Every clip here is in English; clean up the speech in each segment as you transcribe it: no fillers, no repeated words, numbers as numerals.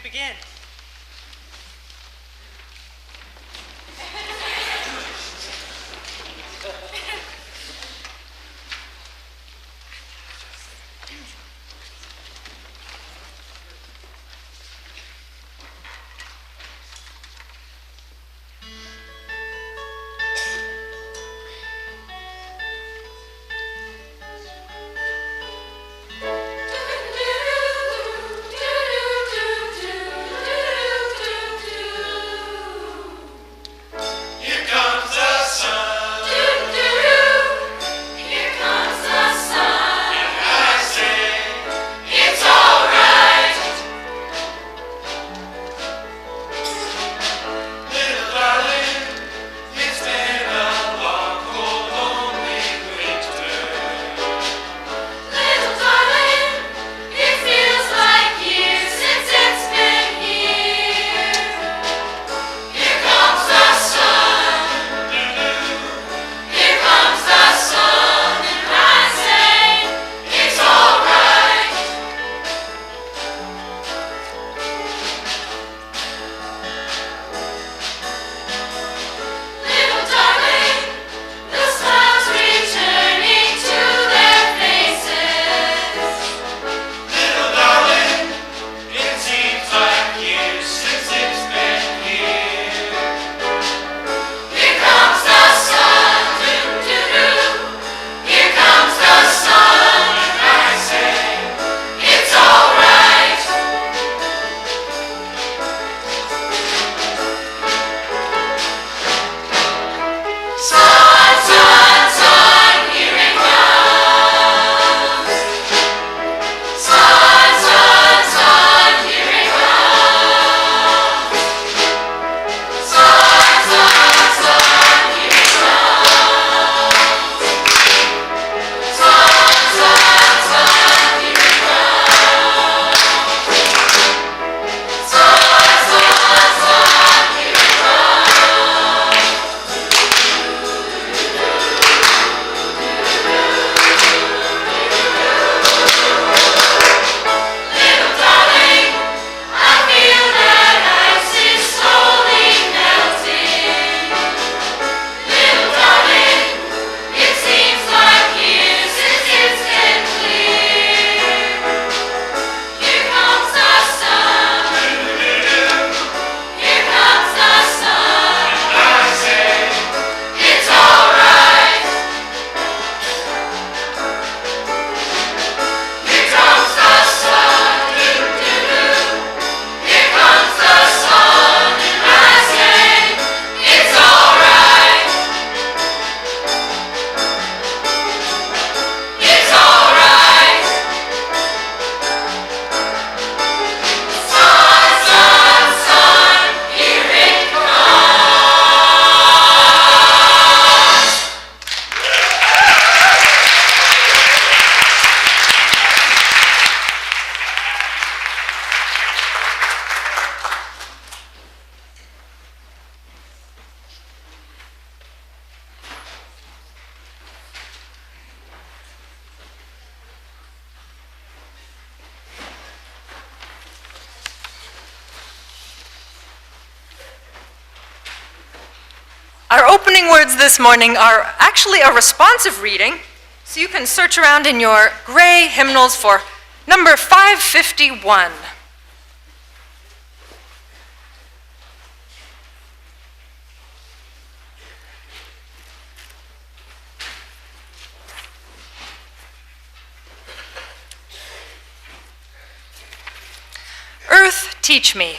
begin? Our opening words this morning are actually a responsive reading, so you can search around in your gray hymnals for number 551. Earth, teach me.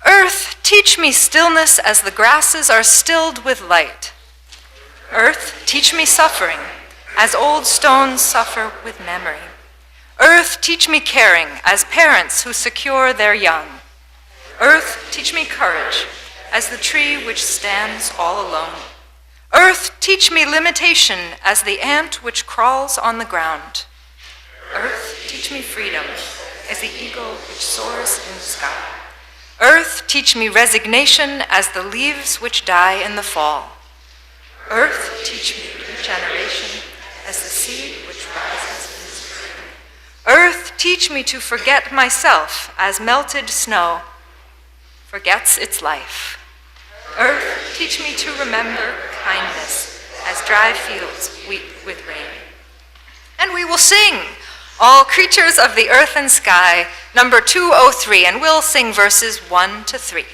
Earth, teach me stillness as the grasses are stilled with light. Earth, teach me suffering as old stones suffer with memory. Earth, teach me caring as parents who secure their young. Earth, teach me courage as the tree which stands all alone. Earth, teach me limitation as the ant which crawls on the ground. Earth, teach me freedom as the eagle which soars in the sky. Earth, teach me resignation as the leaves which die in the fall. Earth, teach me regeneration as the seed which rises in spring. Earth, teach me to forget myself as melted snow forgets its life. Earth, teach me to remember kindness as dry fields weep with rain. And we will sing, All Creatures of the Earth and Sky, number 203, and we'll sing verses 1 to 3.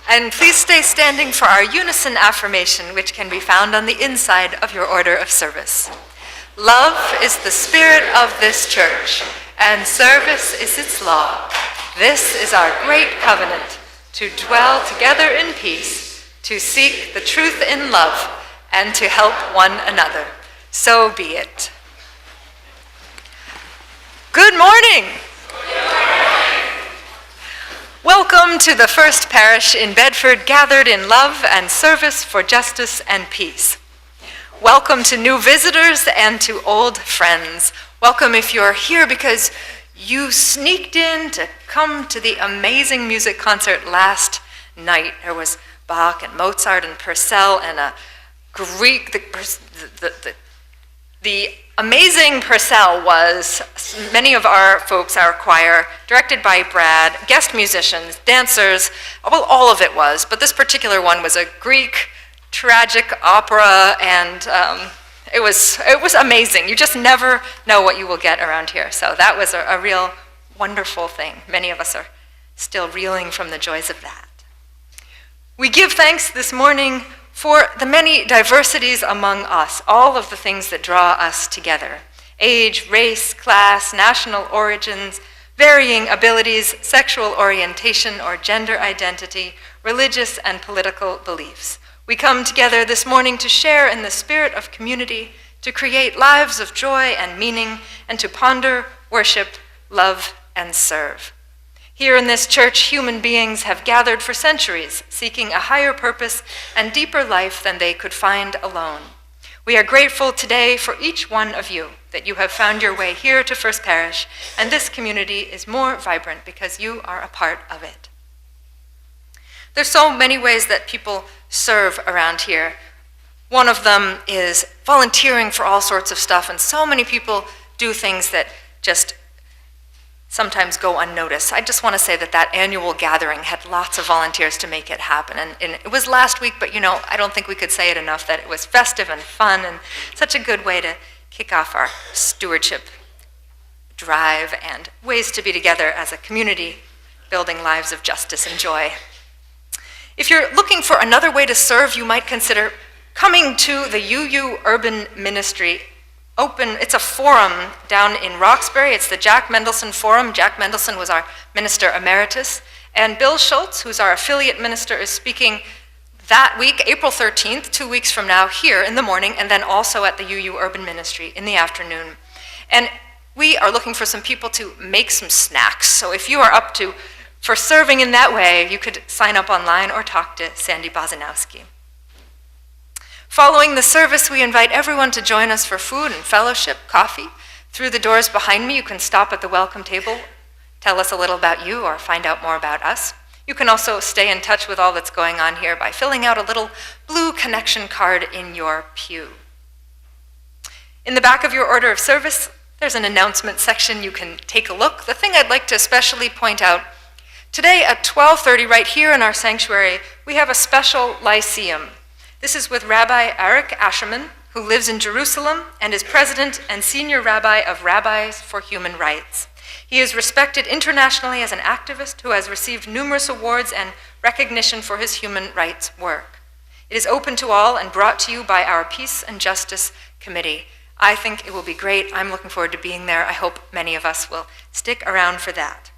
And please stay standing for our unison affirmation, which can be found on the inside of your order of service. Love is the spirit of this church, and service is its law. This is our great covenant, to dwell together in peace, to seek the truth in love, and to help one another. So be it. Good morning. Welcome to the First Parish in Bedford, gathered in love and service for justice and peace. Welcome to new visitors and to old friends. Welcome if you're here because you sneaked in to come to the amazing music concert last night. There was Bach and Mozart and Purcell and a Greek, the amazing Purcell was many of our folks, our choir, directed by Brad, guest musicians, dancers, well, all of it was, but this particular one was a Greek tragic opera, and it was amazing. You just never know what you will get around here, so that was a real wonderful thing. Many of us are still reeling from the joys of that. We give thanks this morning for the many diversities among us, all of the things that draw us together: age, race, class, national origins, varying abilities, sexual orientation or gender identity, religious and political beliefs. We come together this morning to share in the spirit of community, to create lives of joy and meaning, and to ponder, worship, love, and serve. Here in this church, human beings have gathered for centuries, seeking a higher purpose and deeper life than they could find alone. We are grateful today for each one of you that you have found your way here to First Parish, and this community is more vibrant because you are a part of it. There's so many ways that people serve around here. One of them is volunteering for all sorts of stuff, and so many people do things that just sometimes go unnoticed. I just want to say that that annual gathering had lots of volunteers to make it happen. And it was last week, but I don't think we could say it enough that it was festive and fun and such a good way to kick off our stewardship drive and ways to be together as a community, building lives of justice and joy. If you're looking for another way to serve, you might consider coming to the UU Urban Ministry Open. It's a forum down in Roxbury. It's the Jack Mendelson Forum. Jack Mendelson was our Minister Emeritus. And Bill Schultz, who's our affiliate minister, is speaking that week, April 13th, 2 weeks from now, here in the morning, and then also at the UU Urban Ministry in the afternoon. And we are looking for some people to make some snacks. So if you are up for serving in that way, you could sign up online or talk to Sandy Bozanowski. Following the service, we invite everyone to join us for food and fellowship, coffee. Through the doors behind me, you can stop at the welcome table, tell us a little about you, or find out more about us. You can also stay in touch with all that's going on here by filling out a little blue connection card in your pew. In the back of your order of service, there's an announcement section. You can take a look. The thing I'd like to especially point out, today at 12:30 right here in our sanctuary, we have a special lyceum. This is with Rabbi Arik Asherman, who lives in Jerusalem and is president and senior rabbi of Rabbis for Human Rights. He is respected internationally as an activist who has received numerous awards and recognition for his human rights work. It is open to all and brought to you by our Peace and Justice Committee. I think it will be great. I'm looking forward to being there. I hope many of us will stick around for that.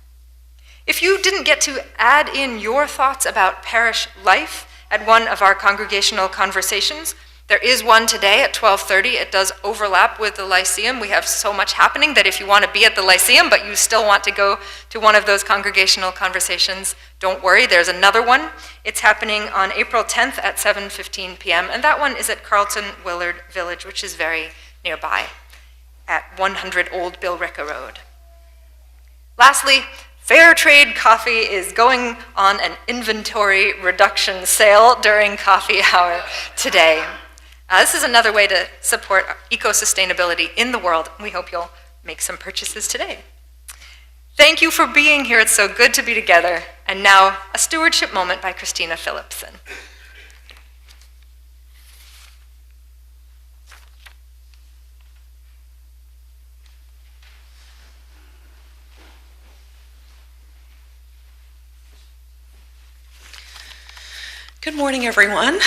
If you didn't get to add in your thoughts about parish life at one of our congregational conversations, there is one today at 12:30. It does overlap with the Lyceum. We have so much happening that if you want to be at the Lyceum, but you still want to go to one of those congregational conversations, don't worry, there's another one. It's happening on April 10th at 7:15 p.m., and that one is at Carlton Willard Village, which is very nearby at 100 Old Billerica Road. Lastly, Fair Trade Coffee is going on an inventory reduction sale during coffee hour today. This is another way to support eco-sustainability in the world. We hope you'll make some purchases today. Thank you for being here. It's so good to be together. And now, a stewardship moment by Christina Phillipson. Good morning, everyone.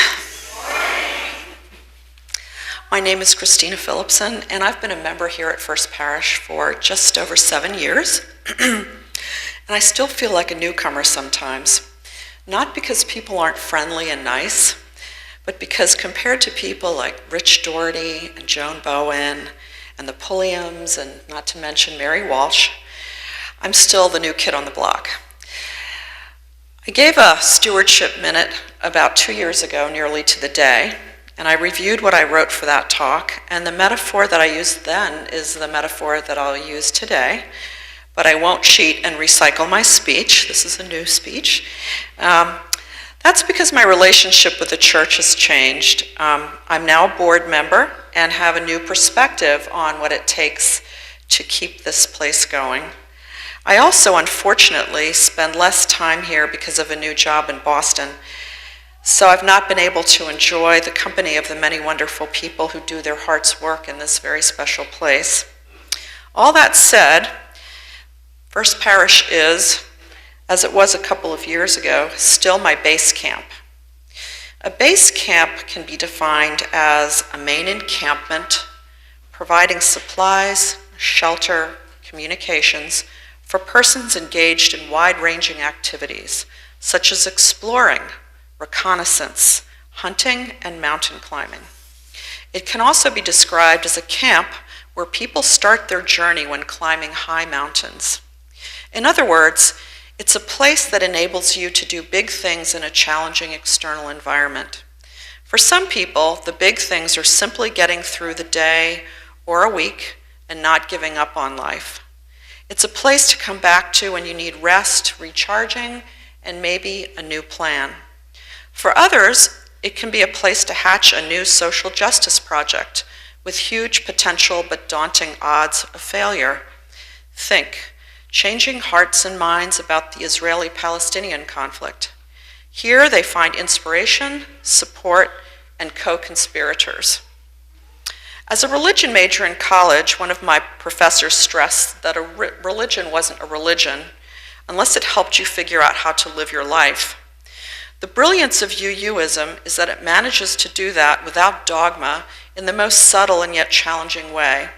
My name is Christina Phillipson, and I've been a member here at First Parish for just over 7 years. And I still feel like a newcomer sometimes, not because people aren't friendly and nice, but because compared to people like Rich Doherty and Joan Bowen and the Pulliams, and not to mention Mary Walsh, I'm still the new kid on the block. I gave a stewardship minute about 2 years ago, nearly to the day, and I reviewed what I wrote for that talk, and the metaphor that I used then is the metaphor that I'll use today, but I won't cheat and recycle my speech. This is a new speech. That's because my relationship with the church has changed. I'm now a board member and have a new perspective on what it takes to keep this place going. I also, unfortunately, spend less time here because of a new job in Boston, so I've not been able to enjoy the company of the many wonderful people who do their heart's work in this very special place. All that said, First Parish is, as it was a couple of years ago, still my base camp. A base camp can be defined as a main encampment, providing supplies, shelter, communications, for persons engaged in wide-ranging activities, such as exploring, reconnaissance, hunting, and mountain climbing. It can also be described as a camp where people start their journey when climbing high mountains. In other words, it's a place that enables you to do big things in a challenging external environment. For some people, the big things are simply getting through the day or a week and not giving up on life. It's a place to come back to when you need rest, recharging, and maybe a new plan. For others, it can be a place to hatch a new social justice project with huge potential but daunting odds of failure. Think, changing hearts and minds about the Israeli-Palestinian conflict. Here they find inspiration, support, and co-conspirators. As a religion major in college, one of my professors stressed that a religion wasn't a religion unless it helped you figure out how to live your life. The brilliance of UUism is that it manages to do that without dogma in the most subtle and yet challenging way.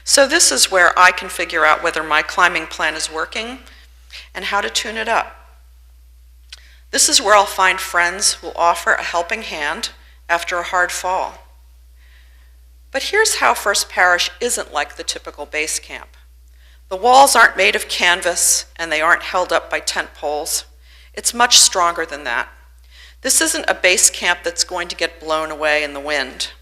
So this is where I can figure out whether my climbing plan is working and how to tune it up. This is where I'll find friends who will offer a helping hand after a hard fall. But here's how First Parish isn't like the typical base camp. The walls aren't made of canvas and they aren't held up by tent poles. It's much stronger than that. This isn't a base camp that's going to get blown away in the wind.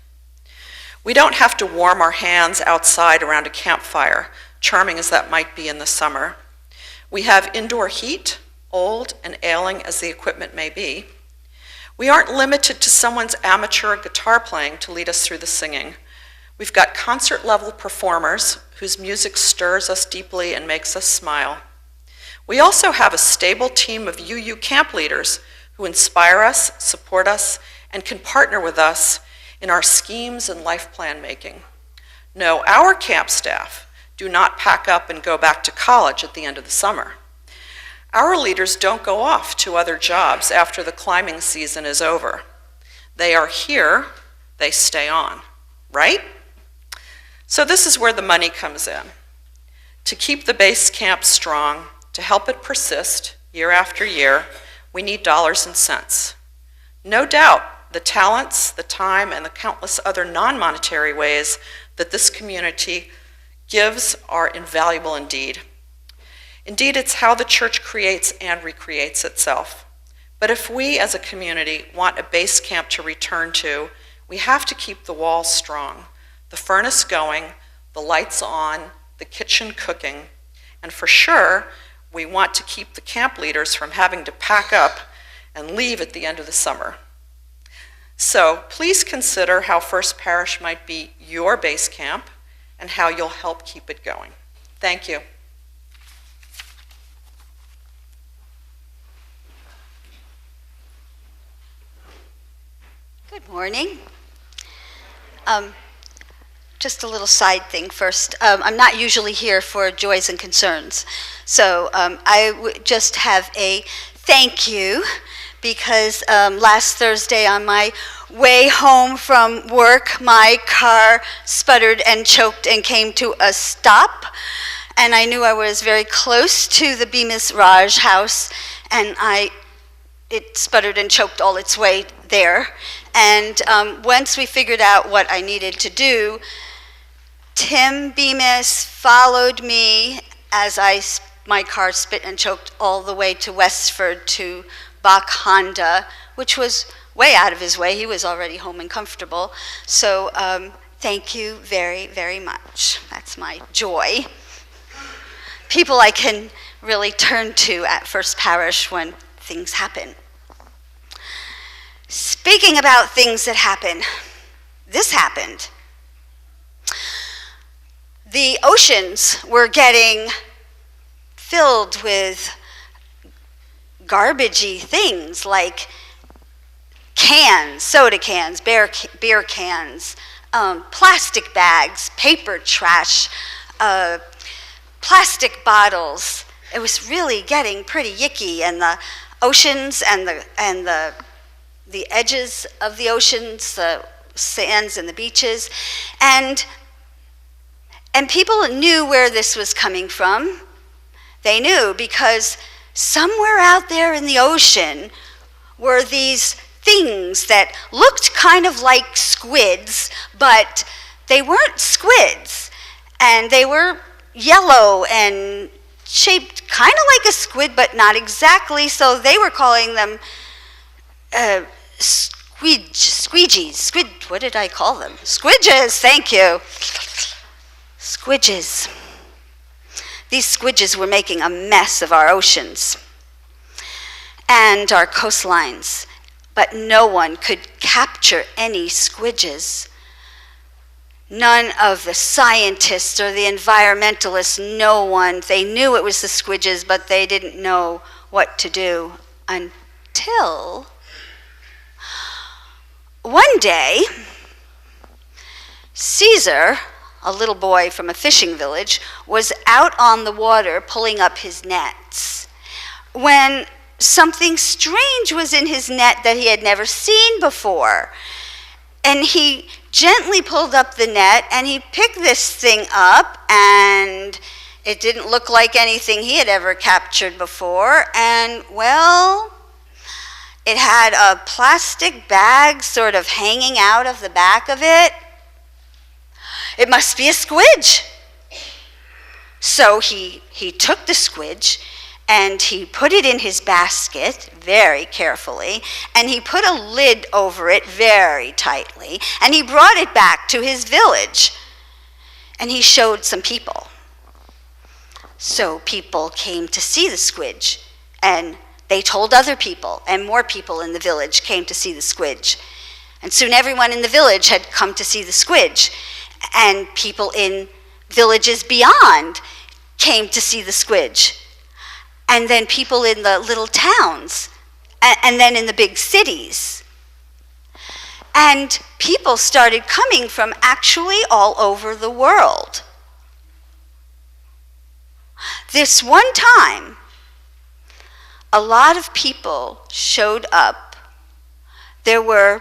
We don't have to warm our hands outside around a campfire, charming as that might be in the summer. We have indoor heat, old and ailing as the equipment may be. We aren't limited to someone's amateur guitar playing to lead us through the singing. We've got concert-level performers whose music stirs us deeply and makes us smile. We also have a stable team of UU camp leaders who inspire us, support us, and can partner with us in our schemes and life plan making. No, our camp staff do not pack up and go back to college at the end of the summer. Our leaders don't go off to other jobs after the climbing season is over. They are here, they stay on, right? So this is where the money comes in. To keep the base camp strong, to help it persist year after year, we need dollars and cents. No doubt, the talents, the time, and the countless other non-monetary ways that this community gives are invaluable indeed. Indeed, it's how the church creates and recreates itself. But if we as a community want a base camp to return to, we have to keep the walls strong, the furnace going, the lights on, the kitchen cooking, and for sure, we want to keep the camp leaders from having to pack up and leave at the end of the summer. So please consider how First Parish might be your base camp and how you'll help keep it going. Thank you. Good morning. Just a little side thing first. I'm not usually here for joys and concerns, so I would just have a thank you because last Thursday on my way home from work, my car sputtered and choked and came to a stop, and I knew I was very close to the Bemis Raj house, and it sputtered and choked all its way there. And once we figured out what I needed to do, Tim Bemis followed me as my car spit and choked all the way to Westford to Bach Honda, which was way out of his way. He was already home and comfortable. So thank you very, very much. That's my joy. People I can really turn to at First Parish when things happen. Speaking about things that happen, this happened. The oceans were getting filled with garbagey things like cans, soda cans, beer cans, plastic bags, paper trash, plastic bottles. It was really getting pretty yicky, and the oceans and the edges of the oceans, the sands and the beaches, and people knew where this was coming from. They knew because somewhere out there in the ocean were these things that looked kind of like squids, but they weren't squids, and they were yellow and shaped kind of like a squid, but not exactly, so they were calling them squeegees. What did I call them? Squidges, thank you. Squidges. These squidges were making a mess of our oceans and our coastlines, but no one could capture any squidges. None of the scientists or the environmentalists, no one, they knew it was the squidges, but they didn't know what to do until one day, Caesar, a little boy from a fishing village, was out on the water pulling up his nets when something strange was in his net that he had never seen before. And he gently pulled up the net, and he picked this thing up, and it didn't look like anything he had ever captured before. And, well, it had a plastic bag sort of hanging out of the back of it. It must be a squidge. So he took the squidge, and he put it in his basket very carefully, and he put a lid over it very tightly, and he brought it back to his village, and he showed some people. So people came to see the squidge, and they told other people, and more people in the village came to see the squidge. And soon everyone in the village had come to see the squidge, and people in villages beyond came to see the squidge. And then people in the little towns, and then in the big cities. And people started coming from actually all over the world. This one time, a lot of people showed up. There were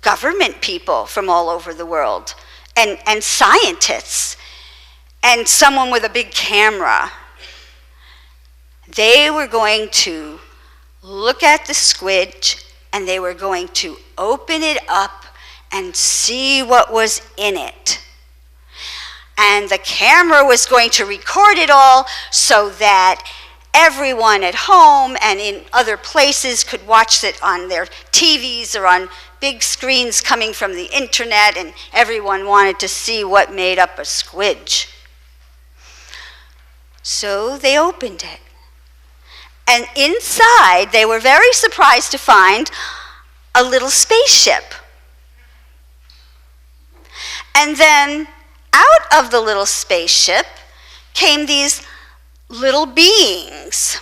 government people from all over the world, and scientists, and someone with a big camera. They were going to look at the squidge, and they were going to open it up and see what was in it. And the camera was going to record it all so that everyone at home and in other places could watch it on their TVs or on big screens coming from the internet, and everyone wanted to see what made up a squidge. So they opened it. And inside, they were very surprised to find a little spaceship. And then out of the little spaceship came these little beings.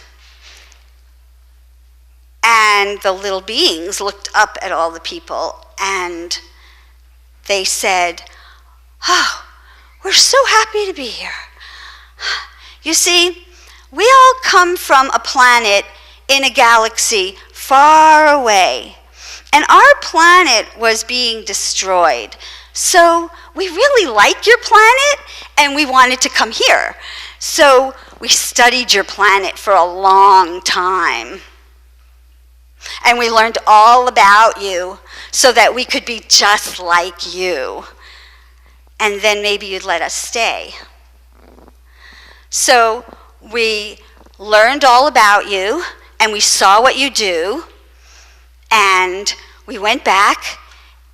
And the little beings looked up at all the people, and they said, "Oh, we're so happy to be here. You see, we all come from a planet in a galaxy far away, and our planet was being destroyed. So we really like your planet, and we wanted to come here. So we studied your planet for a long time, and we learned all about you so that we could be just like you. And then maybe you'd let us stay. So we learned all about you, and we saw what you do, and we went back,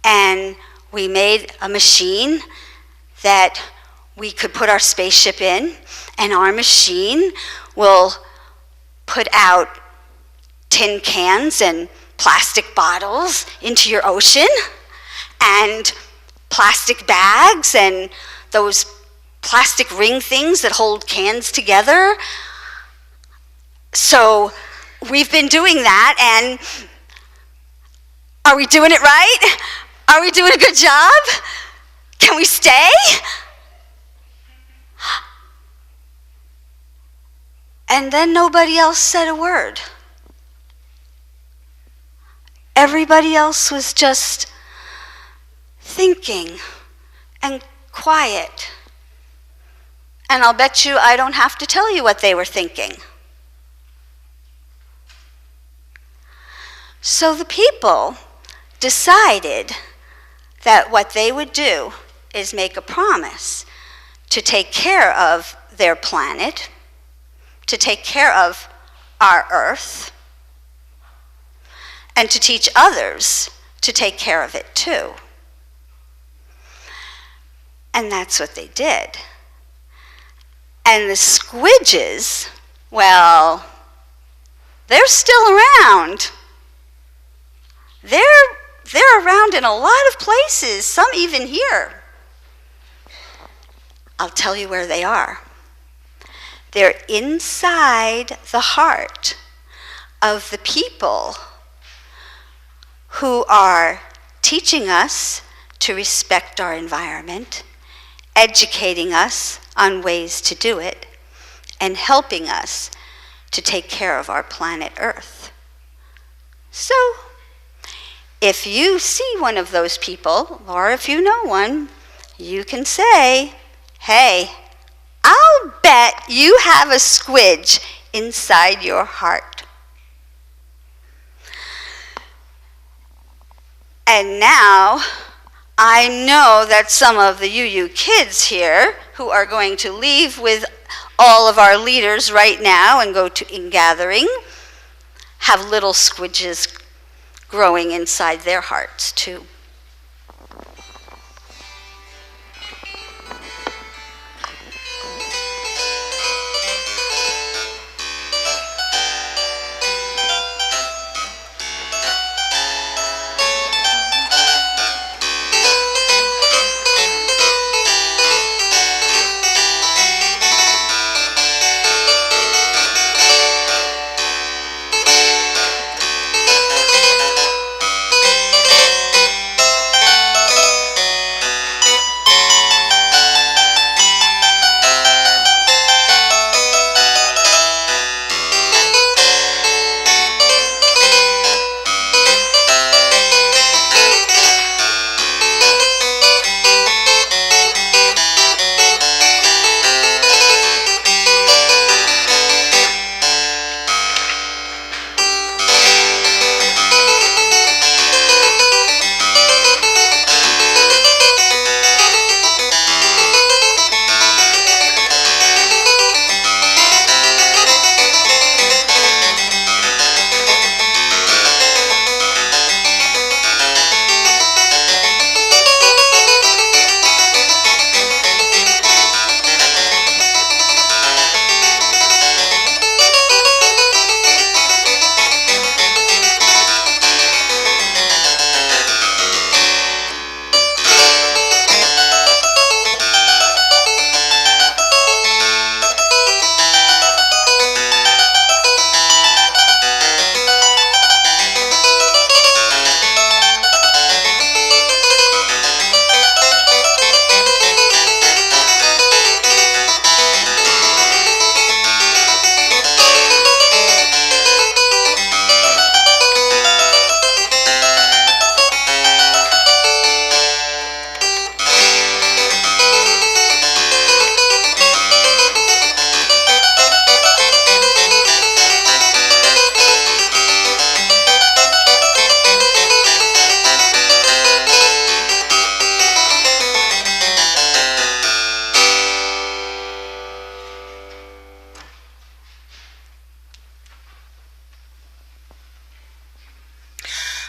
and we made a machine that we could put our spaceship in, and our machine will put out tin cans and plastic bottles into your ocean, and plastic bags, and those plastic ring things that hold cans together. So we've been doing that, and are we doing it right? Are we doing a good job? Can we stay?" And then nobody else said a word. Everybody else was just thinking and quiet. And I'll bet you I don't have to tell you what they were thinking. So the people decided that what they would do is make a promise to take care of their planet, to take care of our Earth, and to teach others to take care of it too. And that's what they did. And the squidges, well, they're still around. They're around in a lot of places, some even here. I'll tell you where they are. They're inside the heart of the people who are teaching us to respect our environment, educating us on ways to do it, and helping us to take care of our planet Earth. So, if you see one of those people, or if you know one, you can say, hey, I'll bet you have a squidge inside your heart. And now, I know that some of the UU kids here who are going to leave with all of our leaders right now and go to in-gathering have little squidges growing inside their hearts too.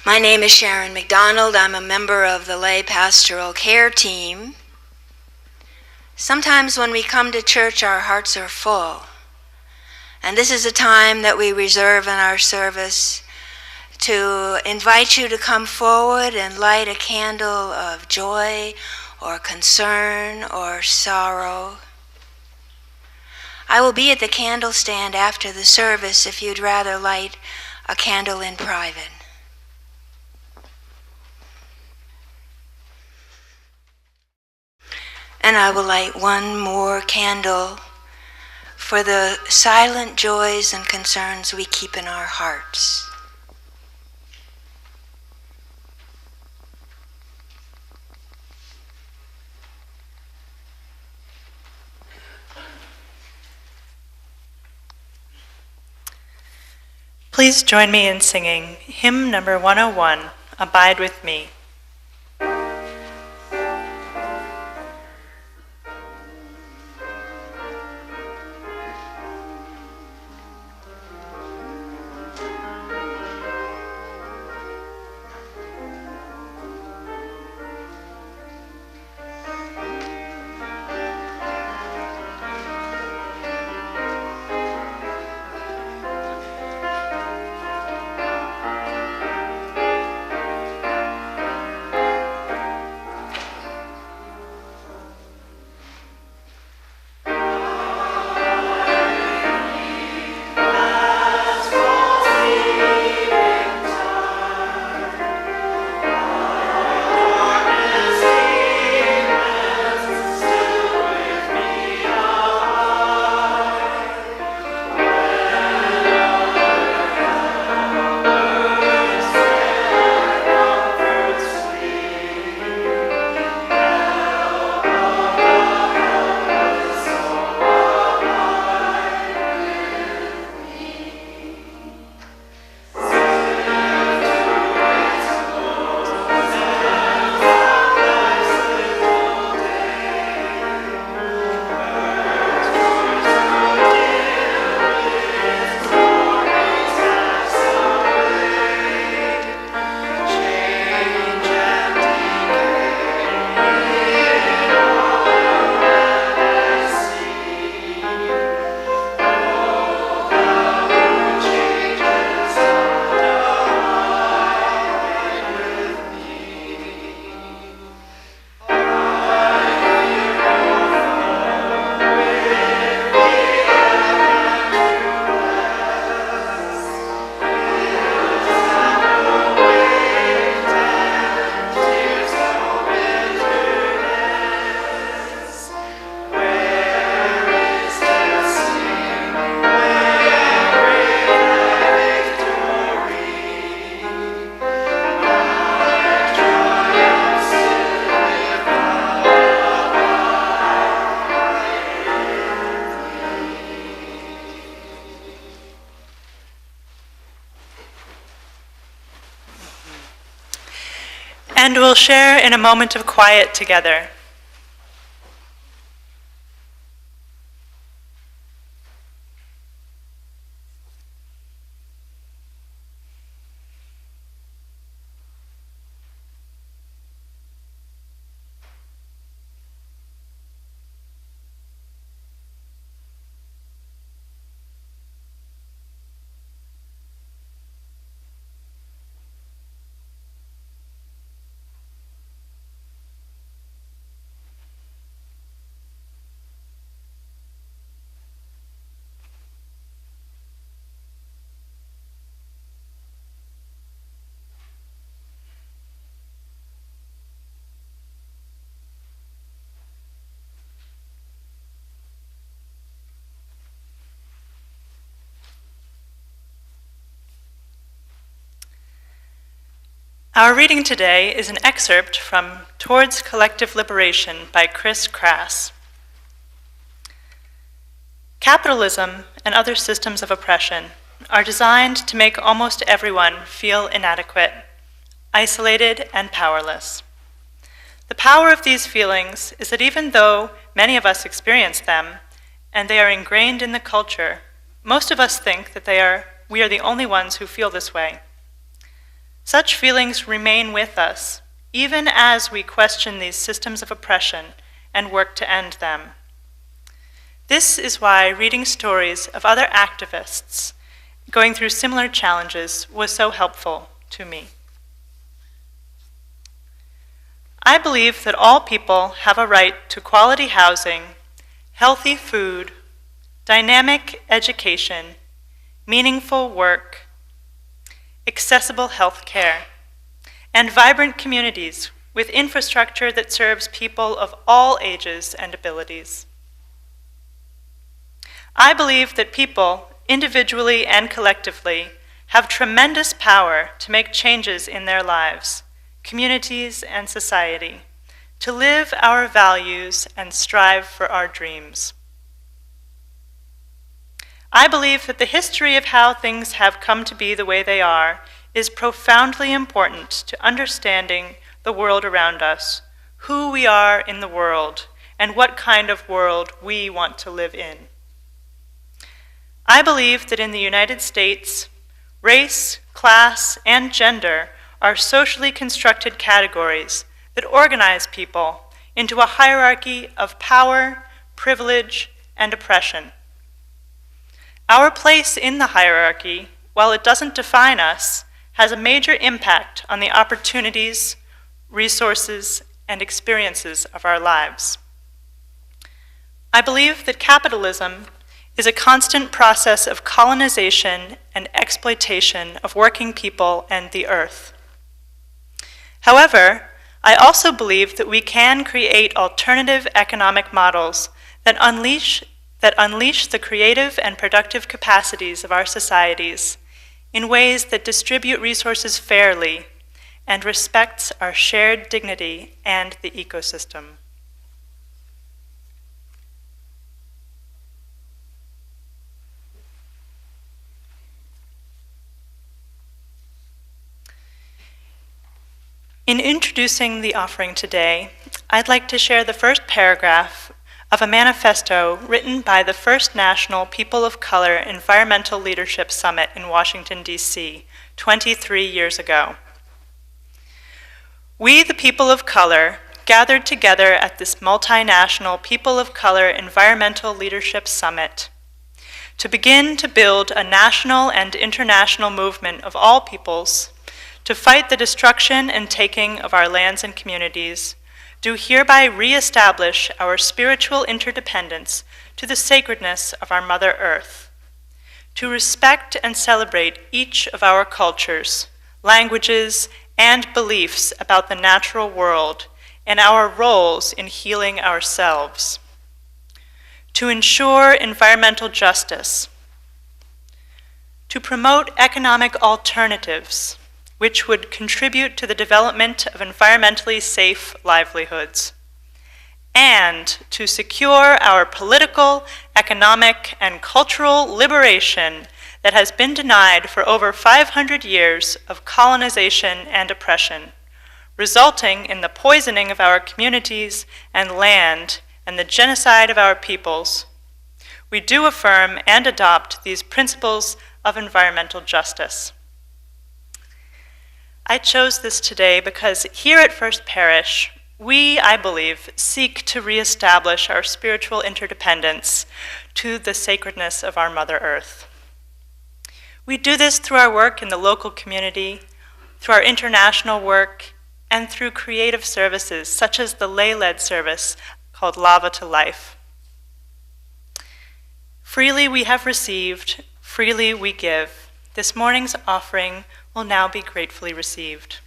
My name is Sharon McDonald. I'm a member of the lay pastoral care team. Sometimes when we come to church, our hearts are full. And this is a time that we reserve in our service to invite you to come forward and light a candle of joy or concern or sorrow. I will be at the candle stand after the service if you'd rather light a candle in private. And I will light one more candle for the silent joys and concerns we keep in our hearts. Please join me in singing hymn number 101, Abide with Me. And we'll share in a moment of quiet together. Our reading today is an excerpt from Towards Collective Liberation by Chris Crass. Capitalism and other systems of oppression are designed to make almost everyone feel inadequate, isolated, and powerless. The power of these feelings is that even though many of us experience them, and they are ingrained in the culture, most of us think that we are the only ones who feel this way. Such feelings remain with us, even as we question these systems of oppression and work to end them. This is why reading stories of other activists going through similar challenges was so helpful to me. I believe that all people have a right to quality housing, healthy food, dynamic education, meaningful work, accessible health care, and vibrant communities with infrastructure that serves people of all ages and abilities. I believe that people, individually and collectively, have tremendous power to make changes in their lives, communities, and society, to live our values and strive for our dreams. I believe that the history of how things have come to be the way they are is profoundly important to understanding the world around us, who we are in the world, and what kind of world we want to live in. I believe that in the United States, race, class, and gender are socially constructed categories that organize people into a hierarchy of power, privilege, and oppression. Our place in the hierarchy, while it doesn't define us, has a major impact on the opportunities, resources, and experiences of our lives. I believe that capitalism is a constant process of colonization and exploitation of working people and the earth. However, I also believe that we can create alternative economic models that unleash the creative and productive capacities of our societies in ways that distribute resources fairly and respects our shared dignity and the ecosystem. In introducing the offering today, I'd like to share the first paragraph of a manifesto written by the First National People of Color Environmental Leadership Summit in Washington, D.C., 23 years ago. We, the people of color, gathered together at this multinational People of Color Environmental Leadership Summit to begin to build a national and international movement of all peoples to fight the destruction and taking of our lands and communities, do hereby reestablish our spiritual interdependence to the sacredness of our Mother Earth, to respect and celebrate each of our cultures, languages, and beliefs about the natural world and our roles in healing ourselves, to ensure environmental justice, to promote economic alternatives which would contribute to the development of environmentally safe livelihoods, and to secure our political, economic, and cultural liberation that has been denied for over 500 years of colonization and oppression, resulting in the poisoning of our communities and land and the genocide of our peoples, we do affirm and adopt these principles of environmental justice. I chose this today because here at First Parish, we, I believe, seek to reestablish our spiritual interdependence to the sacredness of our Mother Earth. We do this through our work in the local community, through our international work, and through creative services such as the lay-led service called Lava to Life. Freely we have received, freely we give. This morning's offering will now be gratefully received.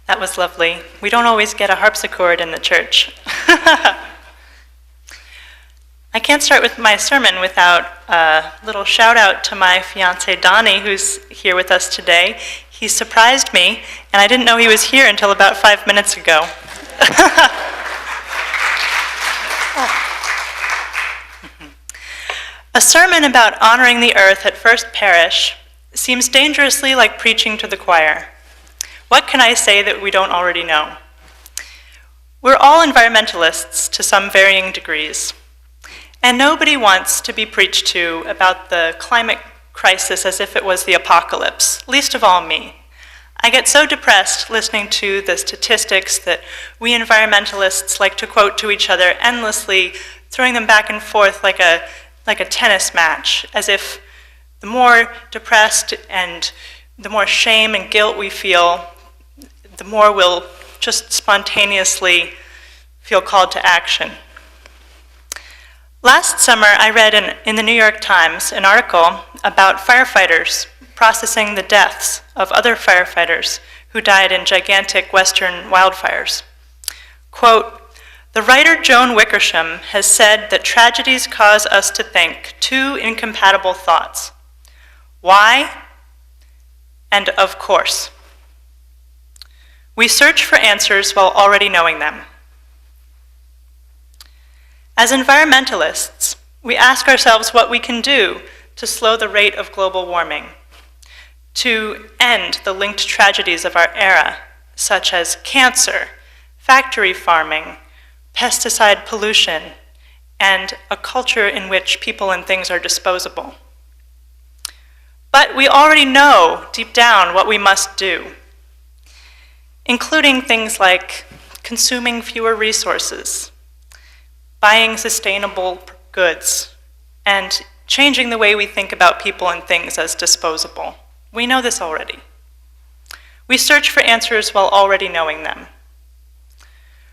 That was lovely. We don't always get a harpsichord in the church. I can't start with my sermon without a little shout out to my fiance Donnie, who's here with us today. He surprised me, and I didn't know he was here until about 5 minutes ago. A sermon about honoring the earth at First Parish seems dangerously like preaching to the choir. What can I say that we don't already know? We're all environmentalists to some varying degrees, and nobody wants to be preached to about the climate crisis as if it was the apocalypse, least of all me. I get so depressed listening to the statistics that we environmentalists like to quote to each other endlessly, throwing them back and forth like a tennis match, as if the more depressed and the more shame and guilt we feel, the more we'll just spontaneously feel called to action. Last summer, I read in the New York Times an article about firefighters processing the deaths of other firefighters who died in gigantic Western wildfires. Quote, "The writer Joan Wickersham has said that tragedies cause us to think two incompatible thoughts. Why? And of course. We search for answers while already knowing them. As environmentalists, we ask ourselves what we can do to slow the rate of global warming, to end the linked tragedies of our era, such as cancer, factory farming, pesticide pollution, and a culture in which people and things are disposable. But we already know deep down what we must do, including things like consuming fewer resources, buying sustainable goods, and changing the way we think about people and things as disposable. We know this already. We search for answers while already knowing them.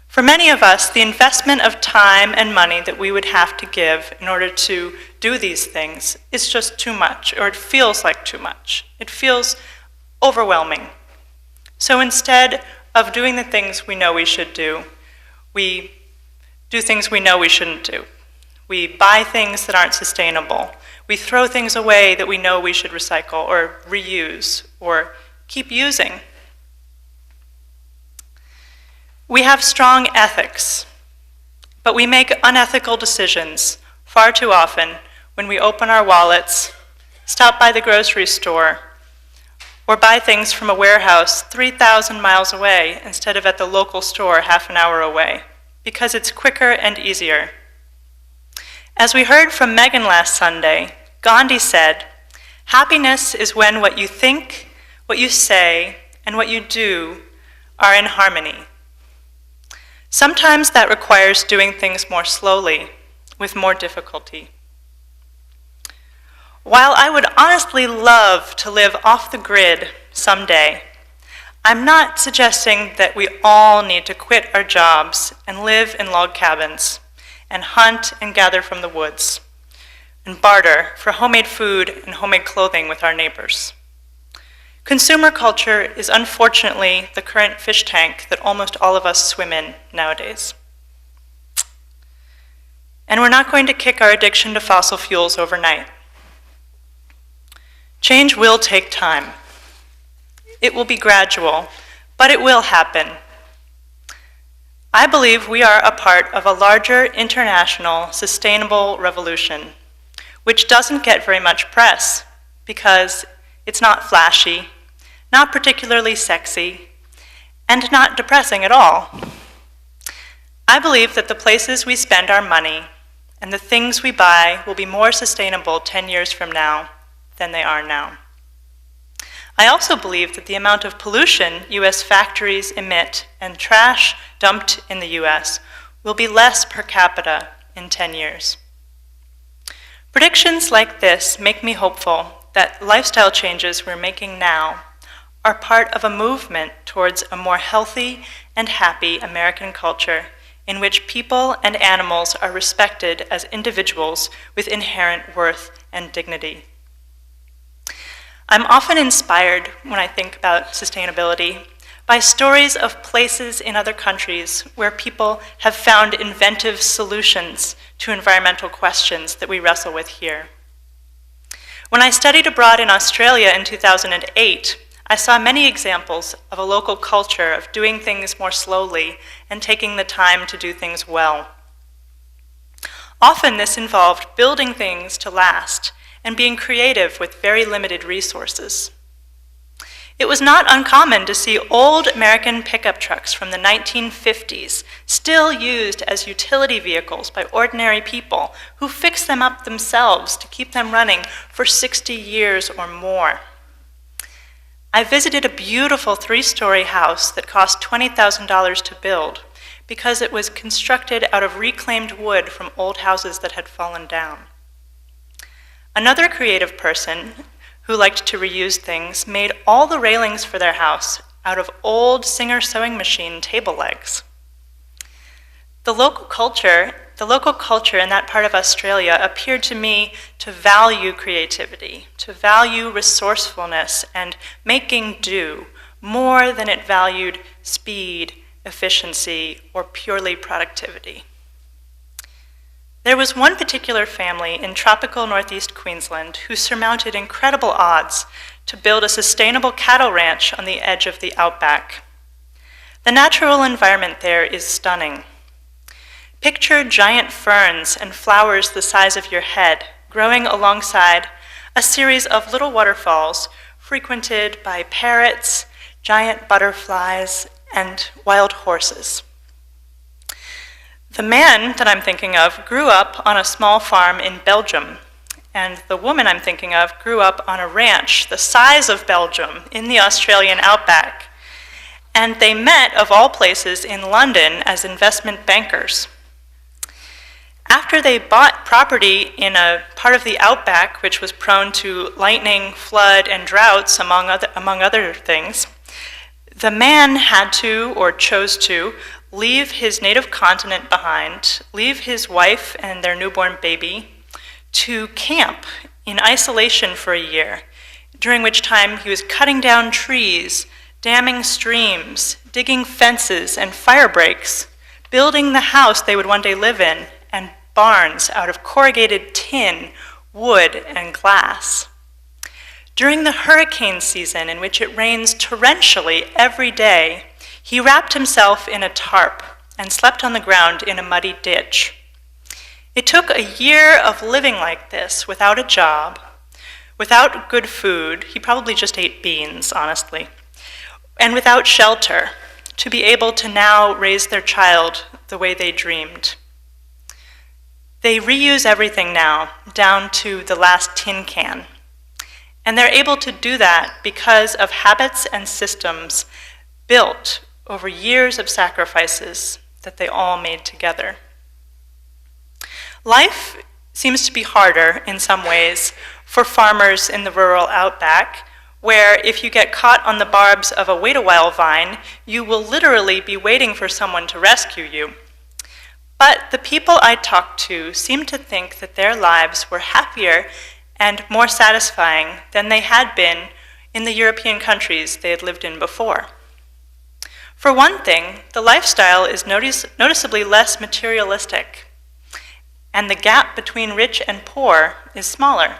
For many of us, the investment of time and money that we would have to give in order to do these things is just too much, or it feels like too much. It feels overwhelming. So instead of doing the things we know we should do, we do things we know we shouldn't do. We buy things that aren't sustainable. We throw things away that we know we should recycle or reuse or keep using. We have strong ethics, but we make unethical decisions far too often when we open our wallets, stop by the grocery store, or buy things from a warehouse 3,000 miles away instead of at the local store half an hour away, because it's quicker and easier. As we heard from Megan last Sunday, Gandhi said, "Happiness is when what you think, what you say, and what you do are in harmony." Sometimes that requires doing things more slowly, with more difficulty. While I would honestly love to live off the grid someday, I'm not suggesting that we all need to quit our jobs and live in log cabins and hunt and gather from the woods and barter for homemade food and homemade clothing with our neighbors. Consumer culture is unfortunately the current fish tank that almost all of us swim in nowadays. And we're not going to kick our addiction to fossil fuels overnight. Change will take time. It will be gradual, but it will happen. I believe we are a part of a larger international sustainable revolution, which doesn't get very much press because it's not flashy, not particularly sexy, and not depressing at all. I believe that the places we spend our money and the things we buy will be more sustainable 10 years from now than they are now. I also believe that the amount of pollution U.S. factories emit and trash dumped in the U.S. will be less per capita in 10 years. Predictions like this make me hopeful that lifestyle changes we're making now are part of a movement towards a more healthy and happy American culture in which people and animals are respected as individuals with inherent worth and dignity. I'm often inspired when I think about sustainability by stories of places in other countries where people have found inventive solutions to environmental questions that we wrestle with here. When I studied abroad in Australia in 2008, I saw many examples of a local culture of doing things more slowly and taking the time to do things well. Often this involved building things to last and being creative with very limited resources. It was not uncommon to see old American pickup trucks from the 1950s still used as utility vehicles by ordinary people who fixed them up themselves to keep them running for 60 years or more. I visited a beautiful 3-story house that cost $20,000 to build because it was constructed out of reclaimed wood from old houses that had fallen down. Another creative person who liked to reuse things made all the railings for their house out of old Singer sewing machine table legs. The local culture in that part of Australia appeared to me to value creativity, to value resourcefulness and making do more than it valued speed, efficiency, or purely productivity. There was one particular family in tropical northeast Queensland who surmounted incredible odds to build a sustainable cattle ranch on the edge of the outback. The natural environment there is stunning. Picture giant ferns and flowers the size of your head growing alongside a series of little waterfalls frequented by parrots, giant butterflies, and wild horses. The man that I'm thinking of grew up on a small farm in Belgium, and the woman I'm thinking of grew up on a ranch the size of Belgium in the Australian outback. And they met, of all places, in London as investment bankers. After they bought property in a part of the outback, which was prone to lightning, flood, and droughts, among other things, the man had to, or chose to, leave his native continent behind, leave his wife and their newborn baby, to camp in isolation for a year, during which time he was cutting down trees, damming streams, digging fences and fire breaks, building the house they would one day live in, and barns out of corrugated tin, wood, and glass. During the hurricane season, in which it rains torrentially every day, he wrapped himself in a tarp and slept on the ground in a muddy ditch. It took a year of living like this, without a job, without good food, he probably just ate beans, honestly, and without shelter, to be able to now raise their child the way they dreamed. They reuse everything now, down to the last tin can. And they're able to do that because of habits and systems built over years of sacrifices that they all made together. Life seems to be harder in some ways for farmers in the rural outback, where if you get caught on the barbs of a wait-a-while vine, you will literally be waiting for someone to rescue you. But the people I talked to seemed to think that their lives were happier and more satisfying than they had been in the European countries they had lived in before. For one thing, the lifestyle is noticeably less materialistic, and the gap between rich and poor is smaller.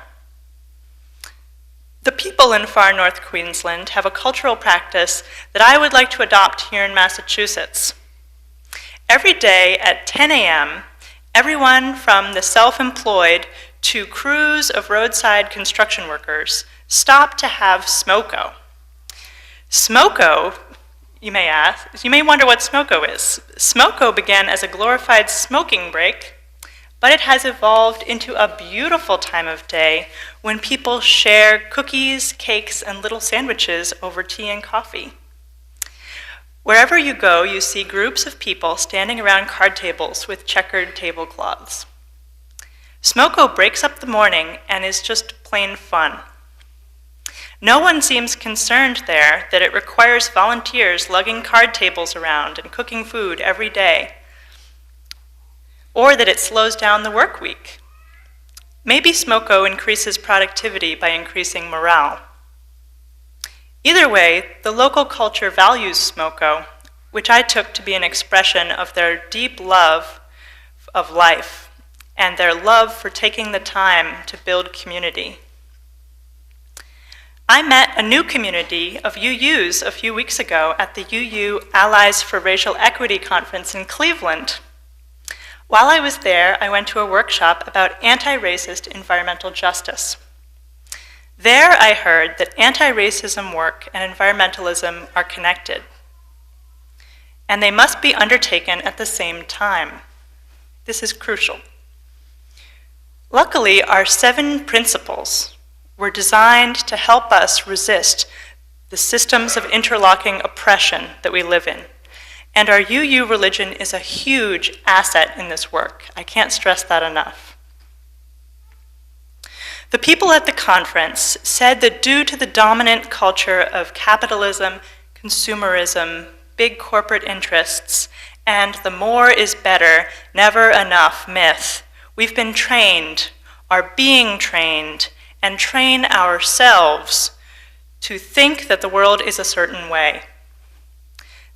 The people in far north Queensland have a cultural practice that I would like to adopt here in Massachusetts. Every day at 10 a.m., everyone from the self-employed to crews of roadside construction workers stop to have smoko. Smoko, you may ask, you may wonder what smoko is. Smoko began as a glorified smoking break, but it has evolved into a beautiful time of day when people share cookies, cakes, and little sandwiches over tea and coffee. Wherever you go, you see groups of people standing around card tables with checkered tablecloths. Smoko breaks up the morning and is just plain fun. No one seems concerned there that it requires volunteers lugging card tables around and cooking food every day, or that it slows down the work week. Maybe smoko increases productivity by increasing morale. Either way, the local culture values smoko, which I took to be an expression of their deep love of life and their love for taking the time to build community. I met a new community of UUs a few weeks ago at the UU Allies for Racial Equity Conference in Cleveland. While I was there, I went to a workshop about anti-racist environmental justice. There I heard that anti-racism work and environmentalism are connected, and they must be undertaken at the same time. This is crucial. Luckily, our 7 principles were designed to help us resist the systems of interlocking oppression that we live in. And our UU religion is a huge asset in this work. I can't stress that enough. The people at the conference said that due to the dominant culture of capitalism, consumerism, big corporate interests, and the more is better, never enough myth, we've been trained, are being trained, and train ourselves to think that the world is a certain way.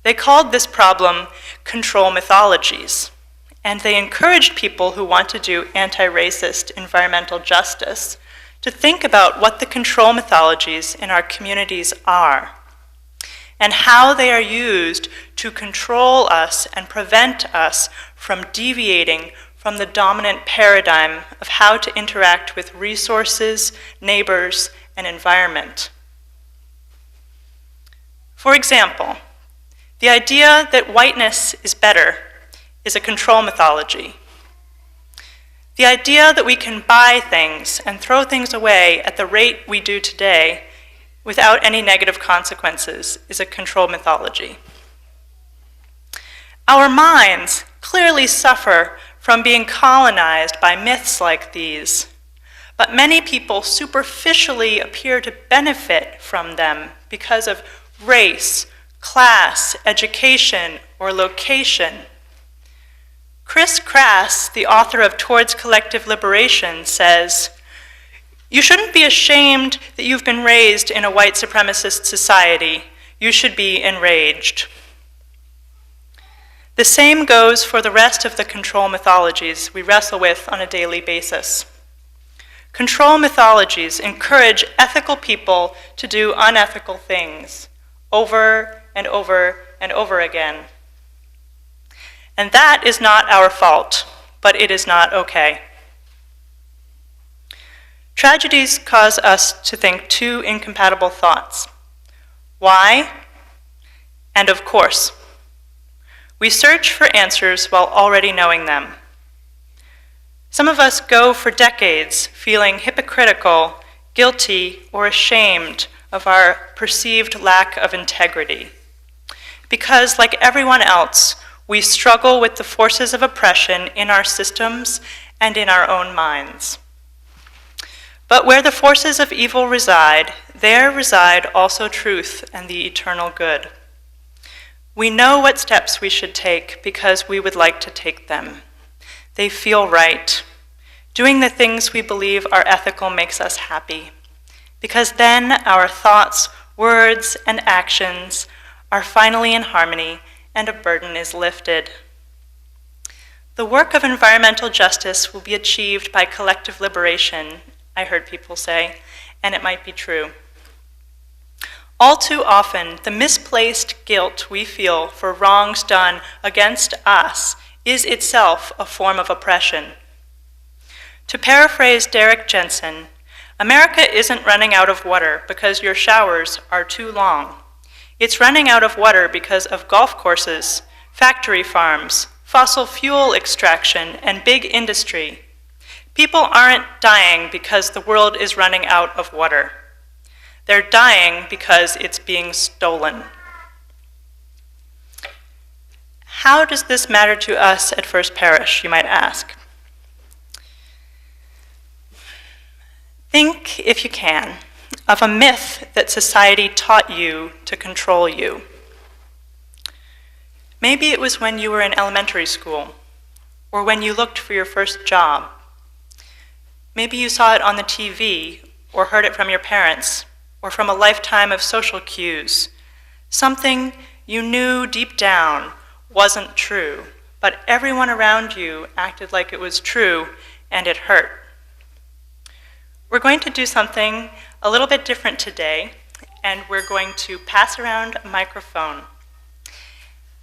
They called this problem control mythologies, and they encouraged people who want to do anti-racist environmental justice to think about what the control mythologies in our communities are and how they are used to control us and prevent us from deviating from the dominant paradigm of how to interact with resources, neighbors, and environment. For example, the idea that whiteness is better is a control mythology. The idea that we can buy things and throw things away at the rate we do today without any negative consequences is a control mythology. Our minds clearly suffer from being colonized by myths like these, but many people superficially appear to benefit from them because of race, class, education, or location. Chris Crass, the author of Towards Collective Liberation, says, "You shouldn't be ashamed that you've been raised in a white supremacist society. You should be enraged." The same goes for the rest of the control mythologies we wrestle with on a daily basis. Control mythologies encourage ethical people to do unethical things over and over and over again. And that is not our fault, but it is not okay. Tragedies cause us to think two incompatible thoughts. Why? And of course. We search for answers while already knowing them. Some of us go for decades feeling hypocritical, guilty, or ashamed of our perceived lack of integrity. Because, like everyone else, we struggle with the forces of oppression in our systems and in our own minds. But where the forces of evil reside, there reside also truth and the eternal good. We know what steps we should take because we would like to take them. They feel right. Doing the things we believe are ethical makes us happy, because then our thoughts, words, and actions are finally in harmony and a burden is lifted. The work of environmental justice will be achieved by collective liberation, I heard people say, and it might be true. All too often, the misplaced guilt we feel for wrongs done against us is itself a form of oppression. To paraphrase Derek Jensen, America isn't running out of water because your showers are too long. It's running out of water because of golf courses, factory farms, fossil fuel extraction, and big industry. People aren't dying because the world is running out of water. They're dying because it's being stolen. How does this matter to us at First Parish, you might ask? Think, if you can, of a myth that society taught you to control you. Maybe it was when you were in elementary school, or when you looked for your first job. Maybe you saw it on the TV, or heard it from your parents, or from a lifetime of social cues. Something you knew deep down wasn't true, but everyone around you acted like it was true, and it hurt. We're going to do something a little bit different today, and we're going to pass around a microphone.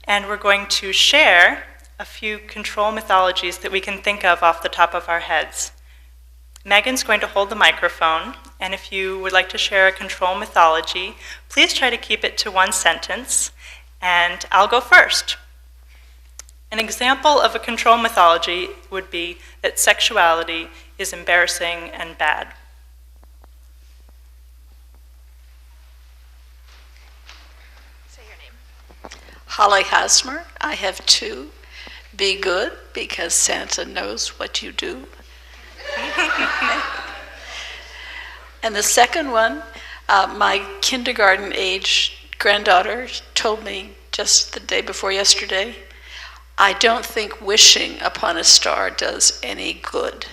And we're going to share a few control mythologies that we can think of off the top of our heads. Megan's going to hold the microphone, and if you would like to share a control mythology, please try to keep it to one sentence, and I'll go first. An example of a control mythology would be that sexuality is embarrassing and bad. Say your name. Holly Hosmer. I have two. Be good, because Santa knows what you do. And the second one, my kindergarten-age granddaughter told me just the day before yesterday, I don't think wishing upon a star does any good.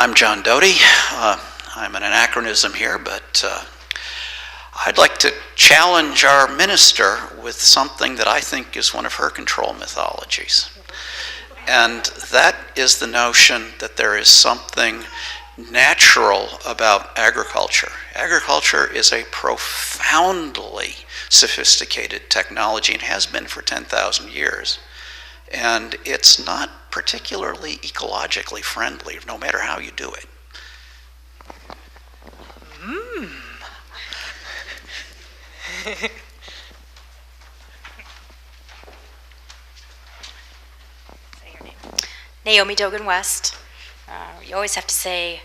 I'm John Doty. I'm an anachronism here, but I'd like to challenge our minister with something that I think is one of her control mythologies. And that is the notion that there is something natural about agriculture. Agriculture is a profoundly sophisticated technology and has been for 10,000 years. And it's not particularly ecologically friendly, no matter how you do it. Naomi Dogan West. You always have to say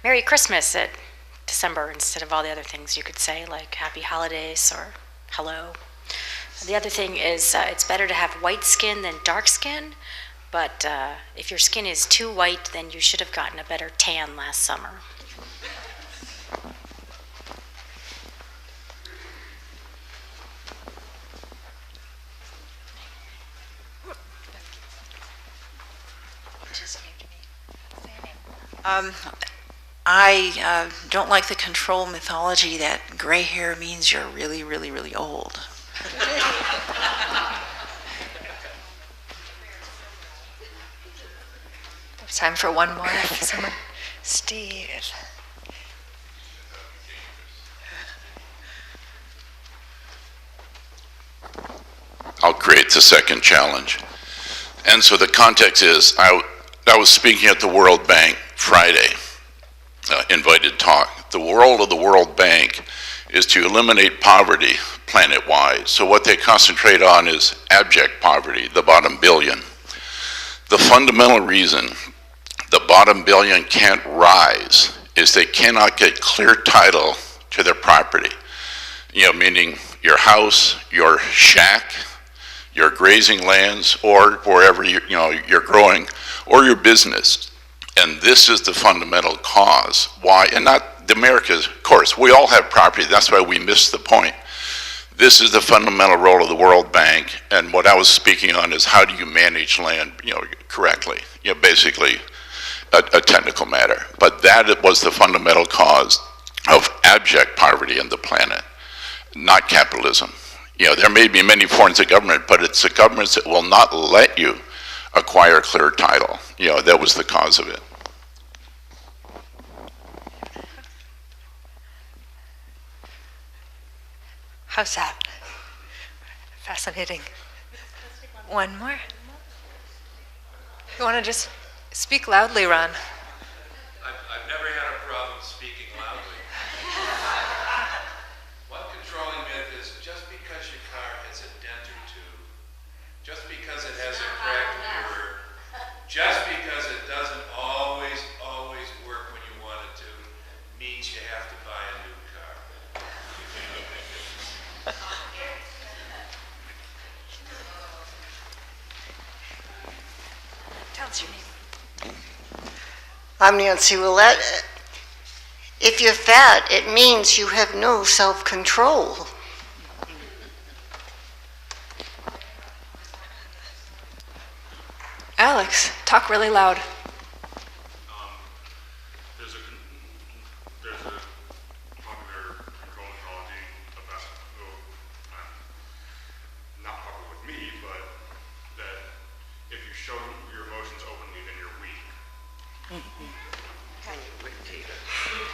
Merry Christmas at December instead of all the other things you could say, like Happy Holidays or Hello. The other thing is it's better to have white skin than dark skin, but if your skin is too white, then you should have gotten a better tan last summer. I don't like the control mythology that gray hair means you're really, really, really old. Time for one more. Someone, Steve. I'll create the second challenge. And so the context is, I was speaking at the World Bank Friday, invited talk. The role of the World Bank is to eliminate poverty planet-wide. So what they concentrate on is abject poverty, the bottom billion. The fundamental reason the bottom billion can't rise is they cannot get clear title to their property. Meaning your house, your shack, your grazing lands, or wherever you're growing, or your business. And this is the fundamental cause why, and not the Americas, of course, we all have property, that's why we missed the point. This is the fundamental role of the World Bank, and what I was speaking on is how do you manage land, correctly, basically a technical matter. But that was the fundamental cause of abject poverty in the planet, not capitalism. There may be many forms of government, but it's the governments that will not let you acquire clear title. That was the cause of it. How's that? Fascinating. One more? You want to just speak loudly, Ron? I've never had a problem speaking loudly. One controlling myth is just because your car has a dent or two, just because it has a cracked mirror, just because it doesn't always work when you want it to, means you have to buy a new car. Tell us your name. I'm Nancy Willette. If you're fat, it means you have no self-control. Alex, talk really loud. There's a popular control mythology about, not popular with me, but that if you show your emotions openly, then you're weak.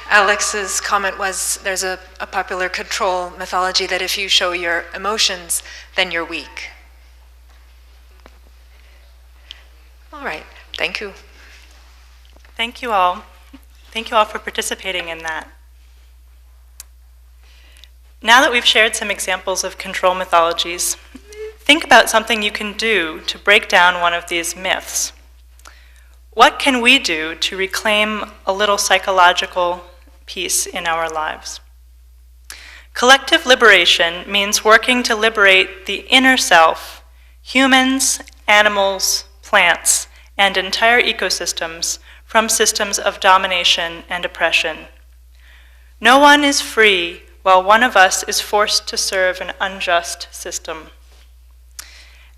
Alex's comment was there's a popular control mythology that if you show your emotions, then you're weak. All right, thank you. Thank you all. Thank you all for participating in that. Now that we've shared some examples of control mythologies, think about something you can do to break down one of these myths. What can we do to reclaim a little psychological peace in our lives? Collective liberation means working to liberate the inner self, humans, animals, plants, and entire ecosystems from systems of domination and oppression. No one is free while one of us is forced to serve an unjust system.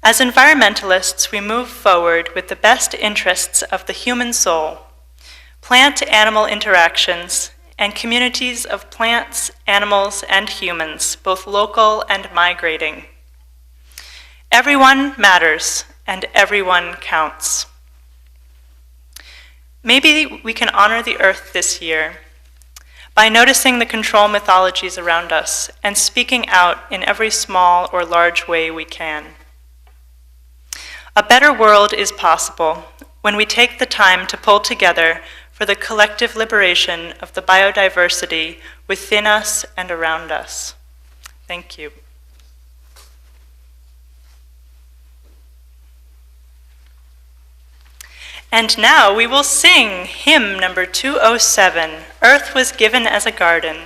As environmentalists, we move forward with the best interests of the human soul, plant-animal interactions, and communities of plants, animals, and humans, both local and migrating. Everyone matters, and everyone counts. Maybe we can honor the earth this year by noticing the control mythologies around us and speaking out in every small or large way we can. A better world is possible when we take the time to pull together for the collective liberation of the biodiversity within us and around us. Thank you. And now we will sing hymn number 207, Earth Was Given as a Garden.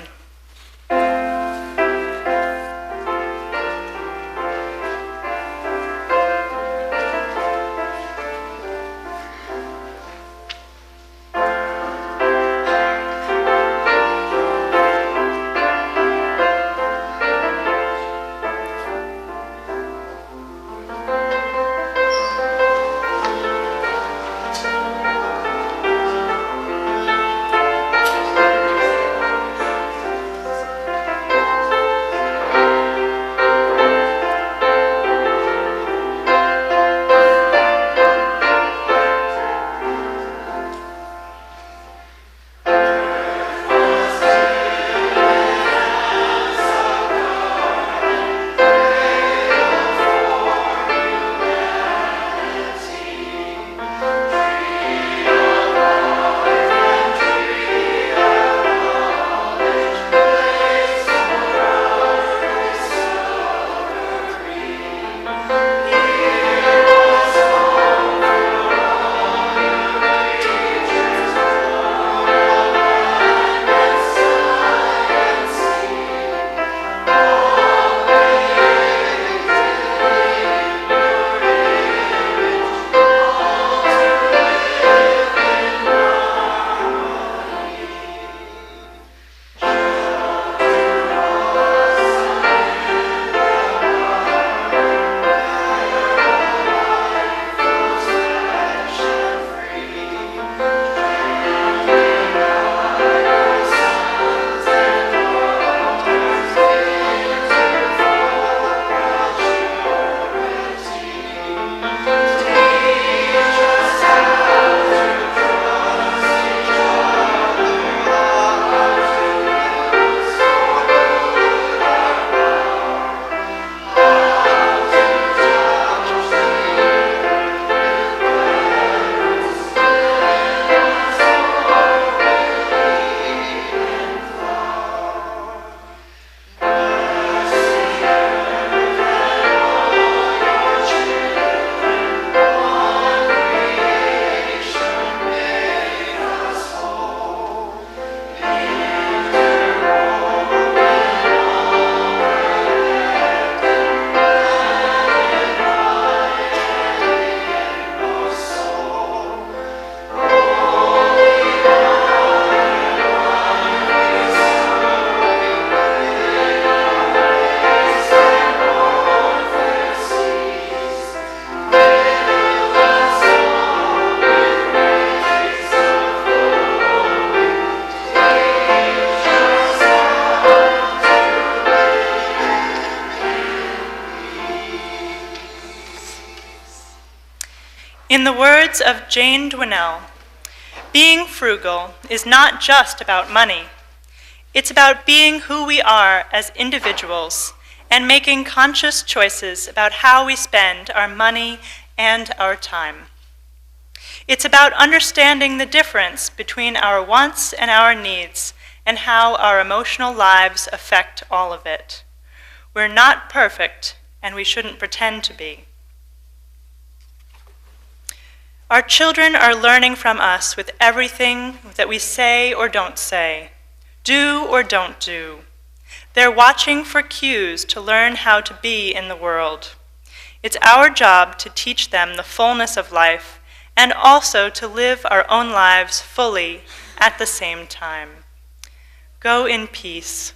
In the words of Jane Dwinell, being frugal is not just about money. It's about being who we are as individuals and making conscious choices about how we spend our money and our time. It's about understanding the difference between our wants and our needs and how our emotional lives affect all of it. We're not perfect, and we shouldn't pretend to be. Our children are learning from us with everything that we say or don't say, do or don't do. They're watching for cues to learn how to be in the world. It's our job to teach them the fullness of life and also to live our own lives fully at the same time. Go in peace.